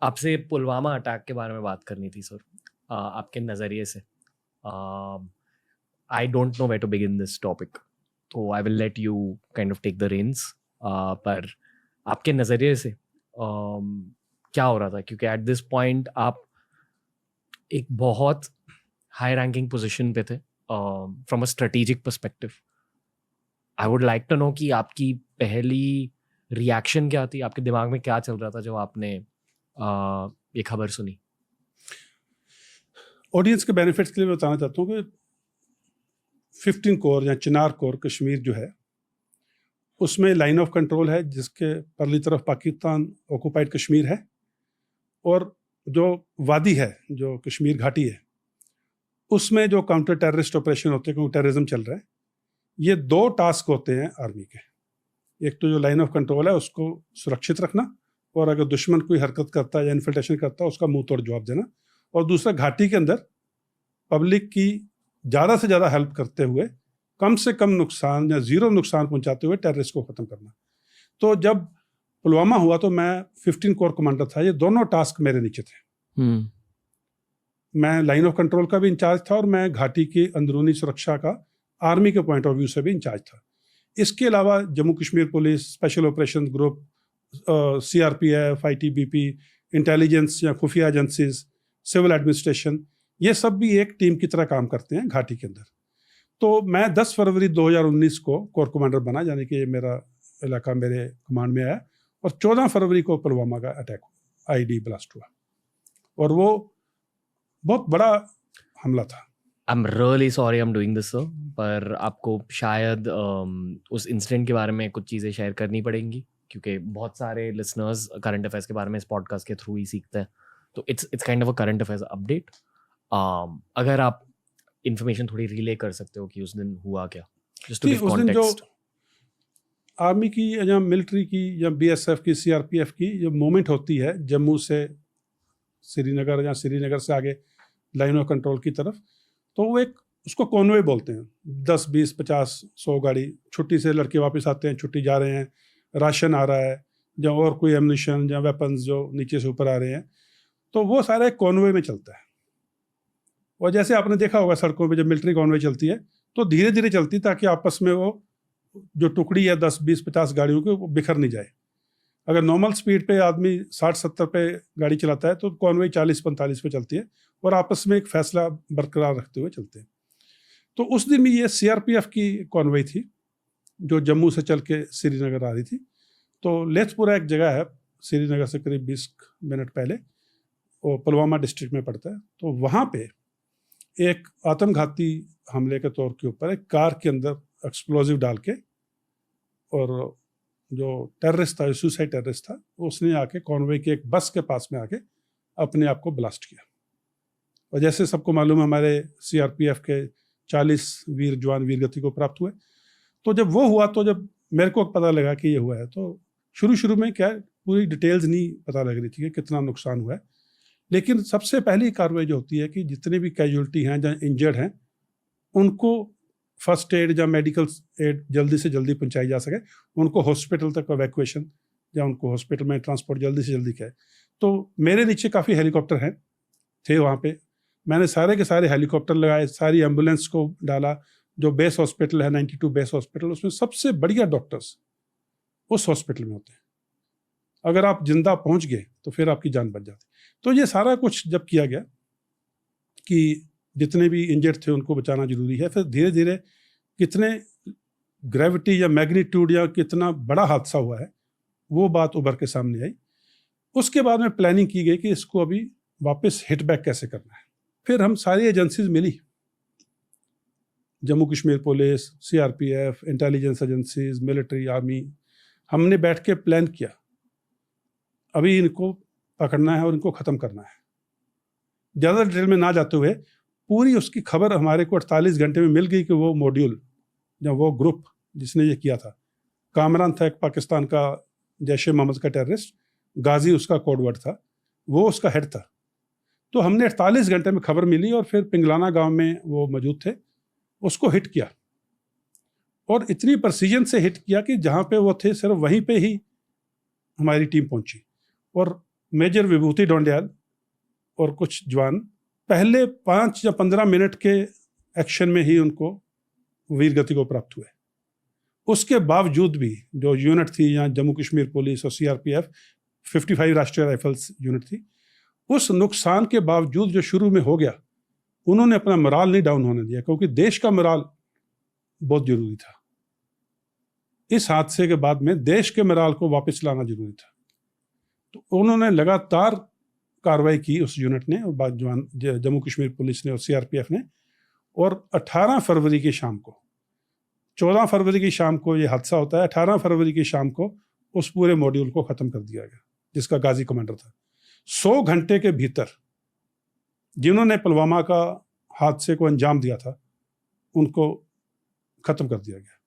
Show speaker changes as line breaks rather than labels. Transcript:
आपसे पुलवामा अटैक के बारे में बात करनी थी सर, आपके नज़रिए से। I don't know where to begin this topic, तो I will let you kind of take the reins. पर आपके नज़रिए से क्या हो रहा था, क्योंकि एट दिस पॉइंट आप एक बहुत हाई रैंकिंग पोजीशन पे थे from a strategic perspective. I would like to know कि आपकी पहली रिएक्शन क्या थी, आपके दिमाग में क्या चल रहा था जब आपने ये खबर सुनी।
ऑडियंस के बेनिफिट्स के लिए मैं बताना चाहता हूँ कि 15 कोर या चिनार कोर कश्मीर जो है उसमें लाइन ऑफ कंट्रोल है, जिसके परली तरफ पाकिस्तान ऑक्युपाइड कश्मीर है, और जो वादी है, जो कश्मीर घाटी है, उसमें जो काउंटर टेररिस्ट ऑपरेशन होते हैं, क्योंकि टेररिज्म चल रहा है। ये 2 टास्क होते हैं आर्मी के। एक तो जो लाइन ऑफ कंट्रोल है उसको सुरक्षित रखना, और अगर दुश्मन कोई हरकत करता है या इन्फिल्ट्रेशन करता है उसका मुंह तोड़ जवाब देना, और दूसरा घाटी के अंदर पब्लिक की ज़्यादा से ज़्यादा हेल्प करते हुए कम से कम नुकसान या ज़ीरो नुकसान पहुंचाते हुए टेररिस्ट को ख़त्म करना। तो जब पुलवामा हुआ तो मैं 15 कोर कमांडर था, ये दोनों टास्क मेरे नीचे थे। मैं लाइन ऑफ कंट्रोल का भी इंचार्ज था और मैं घाटी की अंदरूनी सुरक्षा का आर्मी के पॉइंट ऑफ व्यू से भी इंचार्ज था। इसके अलावा Jammu Kashmir police, special operation group, CRPF, ITBP, intelligence या खुफिया एजेंसीज, सिविल एडमिनिस्ट्रेशन, ये सब भी एक टीम की तरह काम करते हैं घाटी के अंदर। तो मैं 10 फरवरी 2019 को कोर कमांडर बना, यानी कि ये मेरा इलाका मेरे कमांड में आया, और 14 फरवरी को पुलवामा का अटैक IED ब्लास्ट हुआ, और वो बहुत बड़ा हमला था।
I am really sorry I am doing this sir, पर आपको शायद उस इंसिडेंट के बारे में कुछ चीज़ें शेयर करनी पड़ेंगी, क्योंकि बहुत सारे लिसनर्स करंट अफेयर्स के बारे में इस पॉडकास्ट के थ्रू ही सीखते हैं। तो it's kind of a current affairs update. अगर आप इंफॉर्मेशन थोड़ी रिले कर सकते हो कि उस दिन हुआ क्या, जस्ट टू गिव
उस दिन जो
कॉन्टेक्स्ट।
आर्मी की या मिलिट्री की या BSF की, CRPF की जो मूवमेंट होती है जम्मू से श्रीनगर या श्रीनगर से आगे लाइन ऑफ कंट्रोल की तरफ, तो वो एक उसको कॉन्वे बोलते हैं। 10, 20, 50, 100 गाड़ी, छुट्टी से लड़के वापस आते हैं, छुट्टी जा रहे हैं, राशन आ रहा है, या और कोई एम्यूनिशन या वेपन्स जो नीचे से ऊपर आ रहे हैं, तो वो सारा एक कॉन्वे में चलता है। और जैसे आपने देखा होगा सड़कों पे जब मिलिट्री कॉन्वे चलती है तो धीरे धीरे चलती, ताकि आपस में वो जो टुकड़ी है 10, 20, 50 गाड़ियों की वो बिखर नहीं जाए। अगर नॉर्मल स्पीड पे आदमी 60-70 पे गाड़ी चलाता है तो कॉन्वे 40-45 पे चलती है, और आपस में एक फैसला बरकरार रखते हुए चलते हैं। तो उस दिन भी ये CRPF की कॉन्वे थी जो जम्मू से चल के श्रीनगर आ रही थी। तो लेथपुरा एक जगह है श्रीनगर से करीब 20 मिनट पहले, वो पुलवामा डिस्ट्रिक्ट में पड़ता है। तो वहाँ पे एक आत्मघाती हमले के तौर के ऊपर एक कार के अंदर एक्सप्लोजिव डाल के, और जो टेररिस्ट था, सुसाइड टेररिस्ट था, उसने आके कॉन्वे के एक बस के पास में आके अपने आप को ब्लास्ट किया। और जैसे सबको मालूम है हमारे CRPF के 40 वीर जवान वीरगति को प्राप्त हुए। तो जब वो हुआ, तो जब मेरे को पता लगा कि ये हुआ है, तो शुरू में क्या पूरी डिटेल्स नहीं पता लग रही थी कि कितना नुकसान हुआ है। लेकिन सबसे पहली कार्रवाई जो होती है कि जितने भी कैजुअल्टी हैं या इंजर्ड हैं उनको फर्स्ट एड या मेडिकल एड जल्दी से जल्दी पहुंचाई जा सके, उनको हॉस्पिटल तक एवैक्यूएशन या उनको हॉस्पिटल में ट्रांसपोर्ट जल्दी से जल्दी किया। तो मेरे नीचे काफ़ी हेलीकॉप्टर हैं थे वहाँ पे, मैंने सारे के सारे हेलीकॉप्टर लगाए, सारी एम्बुलेंस को डाला। जो बेस हॉस्पिटल है 92 बेस हॉस्पिटल, उसमें सबसे बढ़िया डॉक्टर्स उस हॉस्पिटल में होते हैं। अगर आप जिंदा पहुंच गए तो फिर आपकी जान बच जाती। तो ये सारा कुछ जब किया गया कि जितने भी इंजर्ड थे उनको बचाना जरूरी है, फिर धीरे धीरे कितने ग्रेविटी या मैग्नीट्यूड या कितना बड़ा हादसा हुआ है वो बात उभर के सामने आई। उसके बाद में प्लानिंग की गई कि इसको अभी वापस हिट बैक कैसे करना है। फिर हम सारी एजेंसीज मिली, Jammu Kashmir police, CRPF, intelligence agencies, military, army, हमने बैठ के प्लान किया अभी इनको पकड़ना है और इनको ख़त्म करना है। ज़्यादा डिटेल में ना जाते हुए पूरी उसकी खबर हमारे को 48 घंटे में मिल गई कि वो मॉड्यूल या वो ग्रुप जिसने ये किया था, कामरान था एक पाकिस्तान का जैश-ए-मोहम्मद का टेररिस्ट, गाजी उसका कोड वर्ड था, वो उसका हेड था। तो हमने 48 घंटे में खबर मिली और फिर पिंगलाना गांव में वो मौजूद थे, उसको हिट किया, और इतनी प्रिसीजन से हिट किया कि जहाँ पे वो थे सिर्फ वहीं पे ही हमारी टीम पहुंची। और मेजर विभूति ढोंडियाल और कुछ जवान पहले 5 या 15 मिनट के एक्शन में ही उनको वीर गति को प्राप्त हुए। उसके बावजूद भी जो यूनिट थी यहाँ जम्मू कश्मीर पुलिस और सीआरपीएफ 55 राष्ट्रीय राइफल्स यूनिट थी, उस नुकसान के बावजूद जो शुरू में हो गया, उन्होंने अपना मोराल नहीं डाउन होने दिया, क्योंकि देश का मोराल बहुत जरूरी था। इस हादसे के बाद में देश के मोराल को वापस लाना जरूरी था, तो उन्होंने लगातार कार्रवाई की उस यूनिट ने और बाद जवान जम्मू कश्मीर पुलिस ने और सीआरपीएफ ने। और 18 फरवरी की शाम को, 14 फरवरी की शाम को ये हादसा होता है, 18 फरवरी की शाम को उस पूरे मॉड्यूल को खत्म कर दिया गया जिसका गाजी कमांडर था। 100 घंटे के भीतर जिन्होंने पुलवामा का हादसे को अंजाम दिया था, उनको खत्म कर दिया गया।